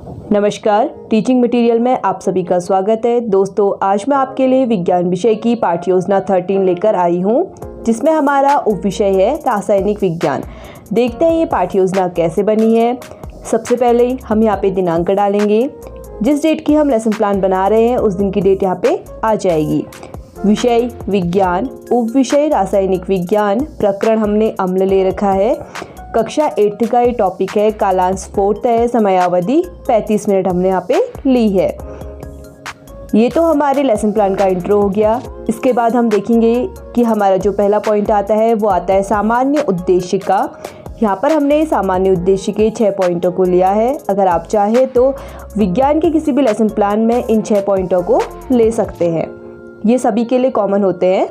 नमस्कार, teaching material में आप सभी का स्वागत है। दोस्तों, आज मैं आपके लिए विज्ञान विषय की पाठ्य योजना 13 लेकर आई हूँ, जिसमें हमारा उप विषय है रासायनिक विज्ञान। देखते हैं ये पाठ्य योजना कैसे बनी है। सबसे पहले हम यहाँ पे दिनांक डालेंगे। जिस डेट की हम लेसन प्लान बना रहे हैं उस दिन की डेट यहाँ पे आ जाएगी। विषय विज्ञान, उप विषय रासायनिक विज्ञान, प्रकरण हमने अम्ल ले रखा है। कक्षा 8 का ये टॉपिक है, कालांश 4 है, समयावधि 35 मिनट हमने यहाँ पे ली है। ये तो हमारे लेसन प्लान का इंट्रो हो गया। इसके बाद हम देखेंगे कि हमारा जो पहला पॉइंट आता है वो आता है सामान्य उद्देश्य का। यहाँ पर हमने सामान्य उद्देश्य के 6 पॉइंटों को लिया है। अगर आप चाहें तो विज्ञान के किसी भी लेसन प्लान में इन 6 पॉइंटों को ले सकते हैं। ये सभी के लिए कॉमन होते हैं।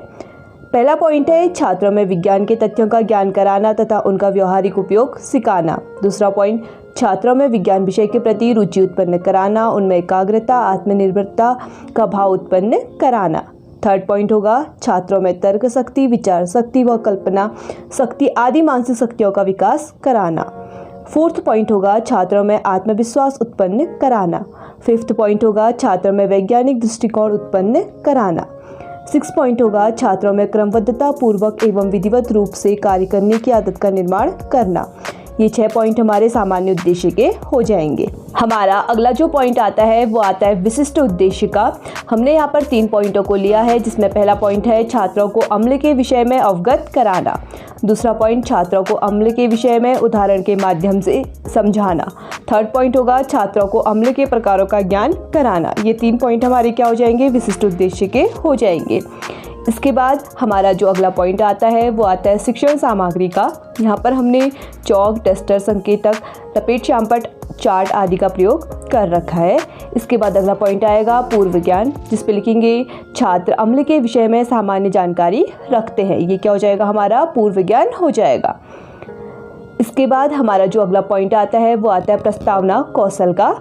पहला पॉइंट है छात्रों में विज्ञान के तथ्यों का ज्ञान कराना तथा उनका व्यवहारिक उपयोग सिखाना। दूसरा पॉइंट, छात्रों में विज्ञान विषय के प्रति रुचि उत्पन्न कराना, उनमें एकाग्रता, आत्मनिर्भरता का भाव उत्पन्न कराना। थर्ड पॉइंट होगा छात्रों में तर्क शक्ति, विचार शक्ति व कल्पना शक्ति आदि मानसिक शक्तियों का विकास कराना। फोर्थ पॉइंट होगा छात्रों में आत्मविश्वास उत्पन्न कराना। फिफ्थ पॉइंट होगा छात्रों में वैज्ञानिक दृष्टिकोण उत्पन्न कराना। 6 पॉइंट होगा छात्रों में क्रमबद्धता पूर्वक एवं विधिवत रूप से कार्य करने की आदत का निर्माण करना। ये 6 पॉइंट हमारे सामान्य उद्देश्य के हो जाएंगे। हमारा अगला जो पॉइंट आता है वो आता है विशिष्ट उद्देश्य का। हमने यहाँ पर 3 पॉइंटों को लिया है, जिसमें पहला पॉइंट है छात्रों को अम्ल के विषय में अवगत कराना। दूसरा पॉइंट, छात्रों को अम्ल के विषय में उदाहरण के माध्यम से समझाना। थर्ड पॉइंट होगा छात्रों को अम्ल के प्रकारों का ज्ञान कराना। ये 3 पॉइंट हमारे क्या हो जाएंगे, विशिष्ट उद्देश्य के हो जाएंगे। इसके बाद हमारा जो अगला पॉइंट आता है वो आता है शिक्षण सामग्री का। यहाँ पर हमने चौक, डस्टर, संकेतक, लपेट, श्यामपट्ट, चार्ट आदि का प्रयोग कर रखा है। इसके बाद अगला पॉइंट आएगा पूर्व ज्ञान, जिस पे लिखेंगे छात्र अम्ल के विषय में सामान्य जानकारी रखते हैं। ये क्या हो जाएगा, हमारा पूर्व ज्ञान हो जाएगा। इसके बाद हमारा जो अगला पॉइंट आता है वो आता है प्रस्तावना कौशल का।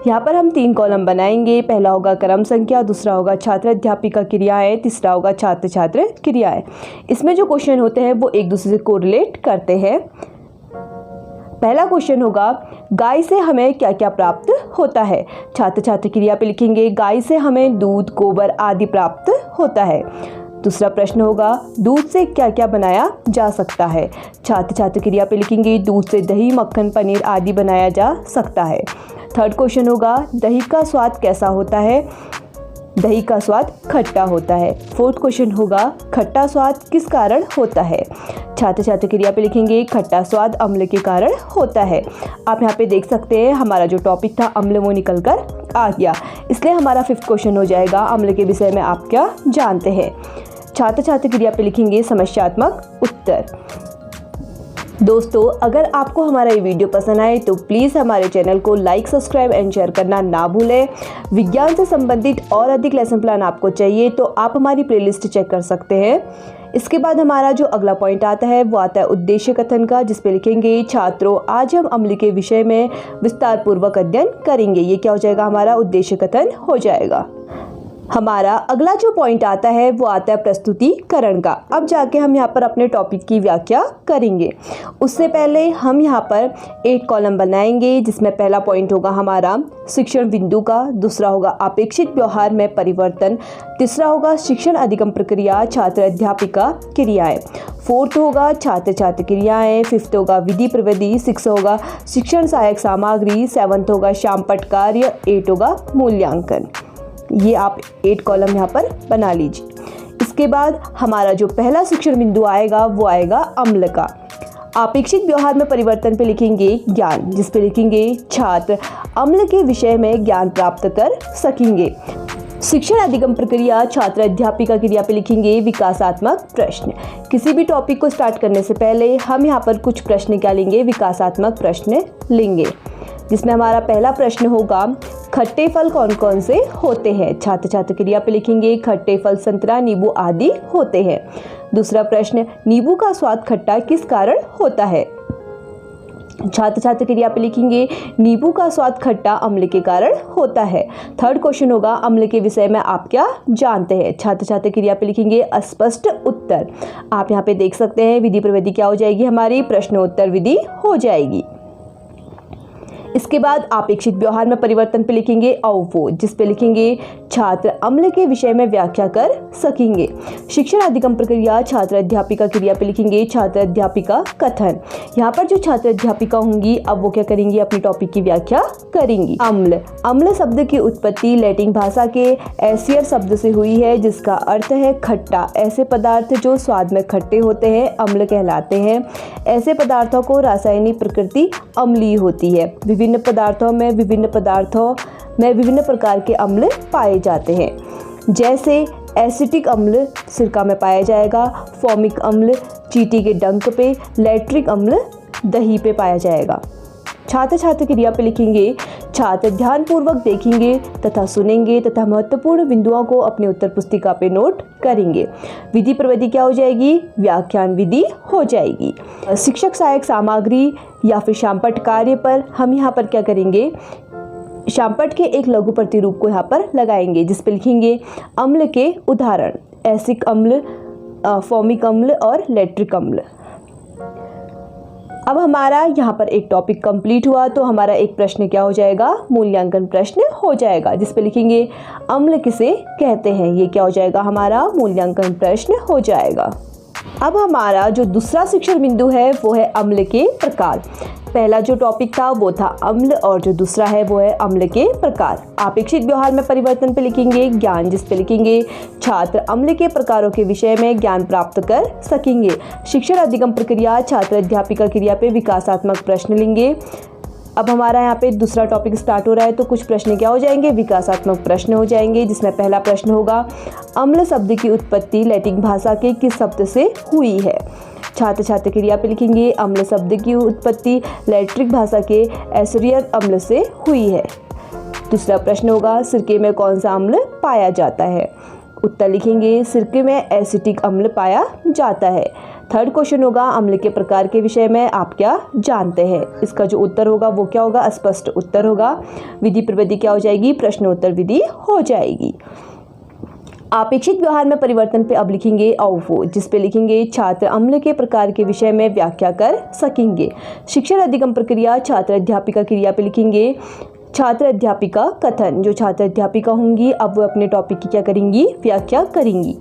यहाँ पर हम 3 कॉलम बनाएंगे। पहला होगा क्रम संख्या, दूसरा होगा छात्र अध्यापिका क्रियाएं, तीसरा होगा छात्र छात्र क्रियाएं। इसमें जो क्वेश्चन होते हैं वो एक दूसरे से कोरिलेट करते हैं। पहला क्वेश्चन होगा गाय से हमें क्या क्या प्राप्त होता है। छात्र छात्र क्रिया पे लिखेंगे गाय से हमें दूध, गोबर आदि प्राप्त होता है। दूसरा प्रश्न होगा दूध से क्या क्या बनाया जा सकता है। छात्र छात्र क्रिया पे लिखेंगे दूध से दही, मक्खन, पनीर आदि बनाया जा सकता है। थर्ड क्वेश्चन होगा दही का स्वाद कैसा होता है। दही का स्वाद खट्टा होता है। फोर्थ क्वेश्चन होगा खट्टा स्वाद किस कारण होता है। छात्र छात्र क्रिया पे लिखेंगे खट्टा स्वाद अम्ल के कारण होता है। आप यहाँ पे देख सकते हैं हमारा जो टॉपिक था अम्ल वो निकल कर आ गया, इसलिए हमारा 5th क्वेश्चन हो जाएगा अम्ल के विषय में आप क्या जानते हैं। छात्र छात्र क्रिया पे लिखेंगे समस्यात्मक उत्तर। दोस्तों, अगर आपको हमारा ये वीडियो पसंद आए तो प्लीज़ हमारे चैनल को लाइक, सब्सक्राइब एंड शेयर करना ना भूलें। विज्ञान से संबंधित और अधिक लेसन प्लान आपको चाहिए तो आप हमारी प्लेलिस्ट चेक कर सकते हैं। इसके बाद हमारा जो अगला पॉइंट आता है वो आता है उद्देश्य कथन का, जिस पे लिखेंगे छात्रों आज हम अम्ल के विषय में विस्तार पूर्वक अध्ययन करेंगे। ये क्या हो जाएगा, हमारा उद्देश्य कथन हो जाएगा। हमारा अगला जो पॉइंट आता है वो आता है प्रस्तुतिकरण का। अब जाके हम यहाँ पर अपने टॉपिक की व्याख्या करेंगे। उससे पहले हम यहाँ पर 8 कॉलम बनाएंगे, जिसमें पहला पॉइंट होगा हमारा शिक्षण बिंदु का, दूसरा होगा अपेक्षित व्यवहार में परिवर्तन, तीसरा होगा शिक्षण अधिगम प्रक्रिया, छात्र अध्यापिका क्रियाएं, फोर्थ होगा छात्र छात्र क्रियाएं, फिफ्थ होगा विधि प्रविधि, 6 होगा शिक्षण सहायक सामग्री, 7th होगा श्यामपट्ट कार्य, 8 होगा मूल्यांकन। ये आप 8 कॉलम यहाँ पर बना लीजिए। इसके बाद हमारा जो पहला शिक्षण बिंदु आएगा वो आएगा अम्ल का। अपेक्षित व्यवहार में परिवर्तन पे लिखेंगे ज्ञान, जिस पे लिखेंगे छात्र अम्ल के विषय में ज्ञान प्राप्त कर सकेंगे। शिक्षण अधिगम प्रक्रिया, छात्र अध्यापिका क्रिया पे लिखेंगे विकासात्मक प्रश्न। किसी भी टॉपिक को स्टार्ट करने से पहले हम यहाँ पर कुछ प्रश्न क्या लेंगे, विकासात्मक प्रश्न लेंगे, जिसमें हमारा पहला प्रश्न होगा खट्टे फल कौन कौन से होते हैं। छात्र छात्र क्रिया पे लिखेंगे खट्टे फल संतरा, नींबू आदि होते हैं। दूसरा प्रश्न नींबू का स्वाद खट्टा किस कारण होता है। छात्र छात्र क्रिया पे लिखेंगे नींबू का स्वाद खट्टा अम्ल के कारण होता है। थर्ड क्वेश्चन होगा अम्ल के विषय में आप क्या जानते हैं। छात्र छात्र क्रिया पे लिखेंगे अस्पष्ट उत्तर। आप यहाँ पे देख सकते हैं विधि प्रविधि क्या हो जाएगी, हमारी प्रश्नोत्तर विधि हो जाएगी। इसके बाद अपेक्षित व्यवहार में परिवर्तन पे लिखेंगे अवो, जिस पे लिखेंगे छात्र अम्ल के विषय में व्याख्या कर सकेंगे। शिक्षण अधिगम प्रक्रिया छात्र अध्यापिका क्रिया पे लिखेंगे छात्र अध्यापिका कथन। यहाँ पर जो छात्र अध्यापिका होंगी अब वो क्या करेंगी, अपनी टॉपिक की व्याख्या करेंगी। अम्ल, अम्ल शब्द की उत्पत्ति लैटिन भाषा के एसियर शब्द से हुई है, जिसका अर्थ है खट्टा। ऐसे पदार्थ जो स्वाद में खट्टे होते हैं अम्ल कहलाते हैं। ऐसे पदार्थों को रासायनिक प्रकृति अम्लीय होती है। विभिन्न पदार्थों में विभिन्न प्रकार के अम्ल पाए जाते हैं, जैसे एसिटिक अम्ल सिरका में पाया जाएगा, फॉर्मिक अम्ल चींटी के डंक पे, लैक्टिक अम्ल दही पे पाया जाएगा। छात्र छात्र क्रिया पे लिखेंगे छात्र ध्यानपूर्वक देखेंगे तथा सुनेंगे तथा महत्वपूर्ण बिंदुओं को अपने उत्तर पुस्तिका पे नोट करेंगे। विधि प्रविधि क्या हो जाएगी, व्याख्यान विधि हो जाएगी। शिक्षक सहायक सामग्री या फिर शामपट कार्य पर हम यहाँ पर क्या करेंगे, शामपट के एक लघु प्रतिरूप को यहाँ पर लगाएंगे, जिस पे लिखेंगे अम्ल के उदाहरण, एसिक अम्ल, फॉर्मिक अम्ल और लैक्टिक अम्ल। अब हमारा यहाँ पर एक टॉपिक कंप्लीट हुआ, तो हमारा एक प्रश्न क्या हो जाएगा, मूल्यांकन प्रश्न हो जाएगा, जिस पे लिखेंगे अम्ल किसे कहते हैं। ये क्या हो जाएगा, हमारा मूल्यांकन प्रश्न हो जाएगा। अब हमारा जो दूसरा शिक्षण बिंदु है वो है अम्ल के प्रकार। पहला जो टॉपिक था वो था अम्ल और जो दूसरा है वो है अम्ल के प्रकार। अपेक्षित व्यवहार में परिवर्तन पे लिखेंगे ज्ञान, जिस पे लिखेंगे छात्र अम्ल के प्रकारों के विषय में ज्ञान प्राप्त कर सकेंगे। शिक्षण अधिगम प्रक्रिया छात्र अध्यापिका क्रिया पे विकासात्मक प्रश्न लेंगे। अब हमारा यहाँ पे दूसरा टॉपिक स्टार्ट हो रहा है, तो कुछ प्रश्न क्या हो जाएंगे, विकासात्मक प्रश्न हो जाएंगे, जिसमें पहला प्रश्न होगा अम्ल शब्द की उत्पत्ति लैटिन भाषा के किस शब्द से हुई है। छात्र छात्र क्रिया पे लिखेंगे अम्ल शब्द की उत्पत्ति लैक्टिक भाषा के एसियर अम्ल से हुई है। दूसरा प्रश्न होगा सिरके में कौन सा अम्ल पाया जाता है। उत्तर लिखेंगे सिरके में एसिटिक अम्ल पाया जाता है। थर्ड क्वेश्चन होगा अम्ल के प्रकार के विषय में आप क्या जानते हैं। इसका जो उत्तर होगा वो क्या होगा, स्पष्ट उत्तर होगा। विधि प्रविधि क्या हो जाएगी, प्रश्नोत्तर विधि हो जाएगी। अपेक्षित व्यवहार में परिवर्तन पे अब लिखेंगे अवो, जिस पे लिखेंगे छात्र अम्ल के प्रकार के विषय में व्याख्या कर सकेंगे। शिक्षण अधिगम प्रक्रिया छात्र अध्यापिका क्रिया पे लिखेंगे छात्र अध्यापिका कथन। जो छात्र अध्यापिका होंगी अब वो अपने टॉपिक की क्या करेंगी, व्याख्या करेंगी।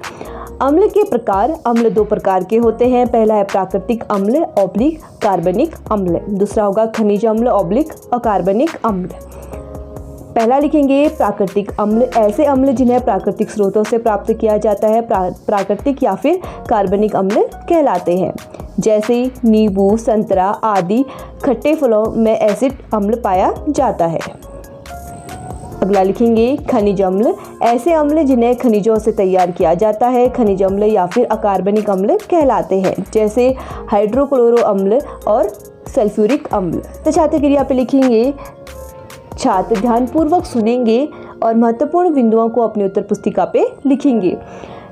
अम्ल के प्रकार, अम्ल दो प्रकार के होते हैं। पहला है प्राकृतिक अम्ल ऑब्लिक कार्बनिक अम्ल, दूसरा होगा खनिज अम्ल ऑब्लिक अकार्बनिक अम्ल। पहला लिखेंगे प्राकृतिक अम्ल, ऐसे अम्ल जिन्हें प्राकृतिक स्रोतों से प्राप्त किया जाता है प्राकृतिक या फिर कार्बनिक अम्ल कहलाते हैं, जैसे नींबू, संतरा आदि खट्टे फलों में एसिड अम्ल पाया जाता है। अगला लिखेंगे खनिज अम्ल, ऐसे अम्ल जिन्हें खनिजों से तैयार किया जाता है खनिज अम्ल या फिर अकार्बनिक अम्ल कहलाते हैं, जैसे हाइड्रोक्लोरो अम्ल और सल्फ्यूरिक अम्ल। तो छात्र क्रिया पे लिखेंगे छात्र ध्यानपूर्वक सुनेंगे और महत्वपूर्ण बिंदुओं को अपनी उत्तर पुस्तिका पे लिखेंगे।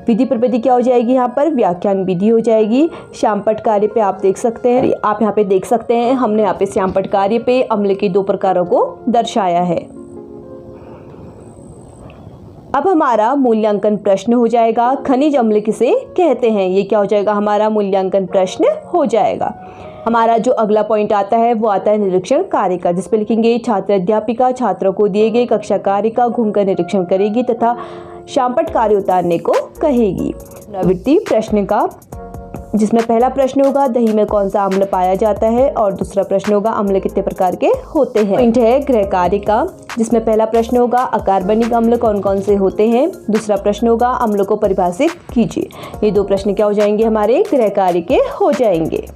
विधि प्रविधि क्या हो जाएगी, यहाँ पर व्याख्यान विधि हो जाएगी। श्यामपट्ट कार्य पे आप देख सकते हैं, आप यहाँ पे देख सकते हैं हमने यहाँ पे श्यामपट्ट कार्य पे अम्ल के दो प्रकारों को दर्शाया है। अब हमारा मूल्यांकन प्रश्न हो जाएगा खनिज अम्ल किसे कहते हैं। ये क्या हो जाएगा, हमारा मूल्यांकन प्रश्न हो जाएगा। हमारा जो अगला पॉइंट आता है वो आता है निरीक्षण कार्य का, जिस पे लिखेंगे छात्र अध्यापिका छात्रों को दिए गए कक्षा कार्य का घूमकर निरीक्षण करेगी तथा श्यामपट्ट कार्य उतारने को कहेगी। पुनरावृत्ति प्रश्न का, जिसमें पहला प्रश्न होगा दही में कौन सा अम्ल पाया जाता है और दूसरा प्रश्न होगा अम्ल कितने प्रकार के होते हैं। पॉइंट है गृह कार्य का, जिसमें पहला प्रश्न होगा अकार्बनिक अम्ल कौन कौन से होते हैं, दूसरा प्रश्न होगा अम्ल को परिभाषित कीजिए। ये दो प्रश्न क्या हो जाएंगे, हमारे गृह कार्य के हो जाएंगे।